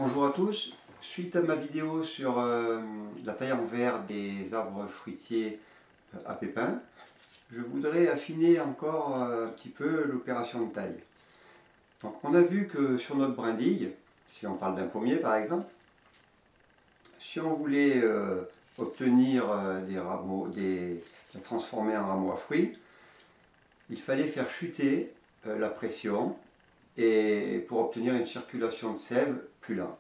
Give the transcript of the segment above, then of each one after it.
Bonjour à tous, suite à ma vidéo sur la taille en verre des arbres fruitiers à pépins, je voudrais affiner encore un petit peu l'opération de taille. Donc on a vu que sur notre brindille, si on parle d'un pommier par exemple, si on voulait obtenir des rameaux, la transformer en rameaux à fruits, il fallait faire chuter la pression et pour obtenir une circulation de sève plus lente.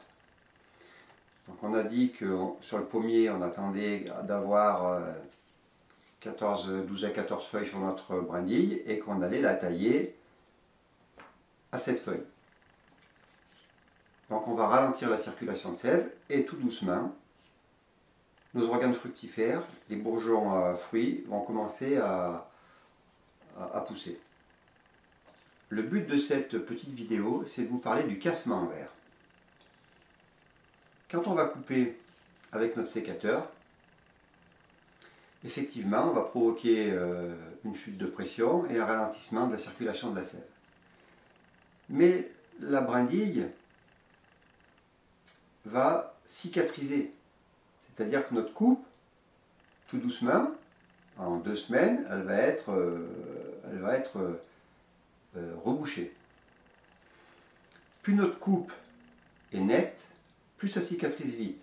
Donc on a dit que sur le pommier, on attendait d'avoir 12 à 14 feuilles sur notre brindille et qu'on allait la tailler à 7 feuilles. Donc on va ralentir la circulation de sève et tout doucement, nos organes fructifères, les bourgeons à fruits, vont commencer à pousser. Le but de cette petite vidéo, c'est de vous parler du cassement en verre. Quand on va couper avec notre sécateur, effectivement, on va provoquer une chute de pression et un ralentissement de la circulation de la sève. Mais la brindille va cicatriser. C'est-à-dire que notre coupe, tout doucement, en 2 semaines, elle va être rebouchée. Plus notre coupe est nette, plus ça cicatrise vite.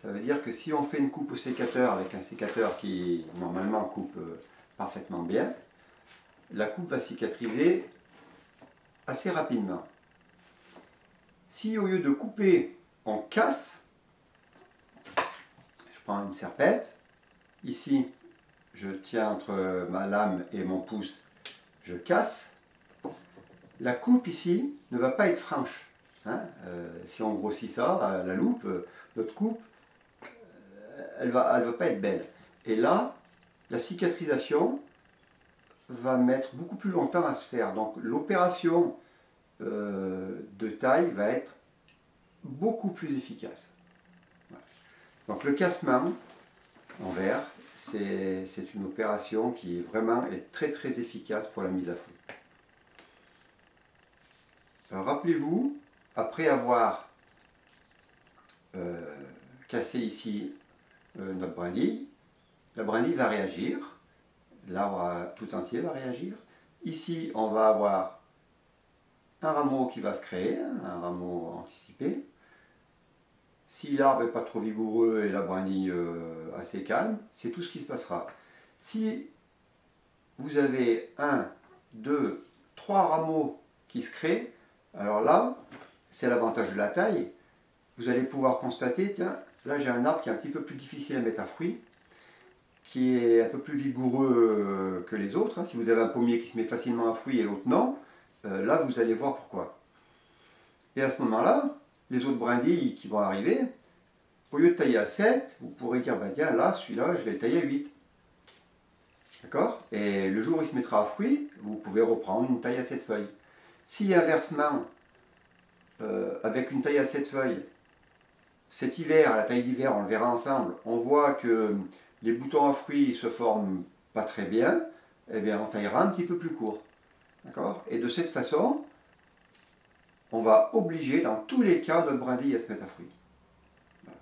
Ça veut dire que si on fait une coupe au sécateur avec un sécateur qui normalement coupe parfaitement bien, la coupe va cicatriser assez rapidement. Si au lieu de couper, on casse, je prends une serpette, ici je tiens entre ma lame et mon pouce, je casse, la coupe ici ne va pas être franche. Hein, si on grossit ça à la loupe, notre coupe, elle va pas être belle. Et là, la cicatrisation va mettre beaucoup plus longtemps à se faire. Donc l'opération de taille va être beaucoup plus efficace. Voilà. Donc le cassement en verre, c'est une opération qui est très très efficace pour la mise à fruit. Rappelez-vous, après avoir cassé ici notre brindille, la brindille va réagir, l'arbre tout entier va réagir. Ici, on va avoir un rameau qui va se créer, un rameau anticipé. Si l'arbre n'est pas trop vigoureux et la brindille assez calme, c'est tout ce qui se passera. Si vous avez 1, 2, 3 rameaux qui se créent, alors là, c'est l'avantage de la taille. Vous allez pouvoir constater, tiens, là j'ai un arbre qui est un petit peu plus difficile à mettre à fruit, qui est un peu plus vigoureux que les autres. Si vous avez un pommier qui se met facilement à fruit et l'autre non, là vous allez voir pourquoi. Et à ce moment-là, les autres brindilles qui vont arriver, au lieu de tailler à 7, vous pourrez dire, ben tiens, là, celui-là, je vais le tailler à 8. D'accord? Et le jour où il se mettra à fruit, vous pouvez reprendre une taille à 7 feuilles. Si inversement, avec une taille à 7 feuilles, cet hiver, à la taille d'hiver, on le verra ensemble, on voit que les boutons à fruits se forment pas très bien, eh bien on taillera un petit peu plus court. D'accord? Et de cette façon, on va obliger dans tous les cas notre brindille à se mettre à fruit. Voilà.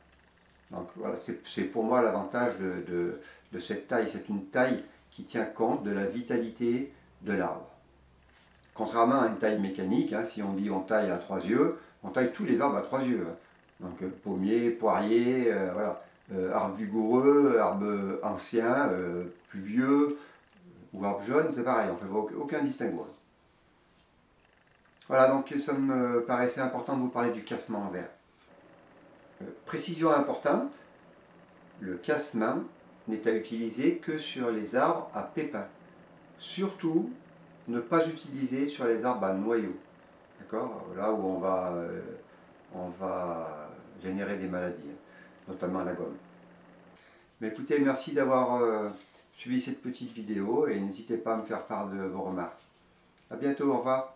Donc voilà, c'est pour moi l'avantage de cette taille. C'est une taille qui tient compte de la vitalité de l'arbre. Contrairement à une taille mécanique, hein, si on dit on taille à 3 yeux, on taille tous les arbres à 3 yeux. Hein. Donc pommier, poirier, voilà. Arbre vigoureux, arbre ancien, plus vieux, ou arbre jaune, c'est pareil, on ne fait aucun distinguo. Voilà, donc ça me paraissait important de vous parler du cassement en verre. Précision importante, le cassement n'est à utiliser que sur les arbres à pépins. Surtout, ne pas utiliser sur les arbres à noyaux. D'accord? Là où on va générer des maladies, notamment la gomme. Mais écoutez, merci d'avoir suivi cette petite vidéo et n'hésitez pas à me faire part de vos remarques. A bientôt, au revoir.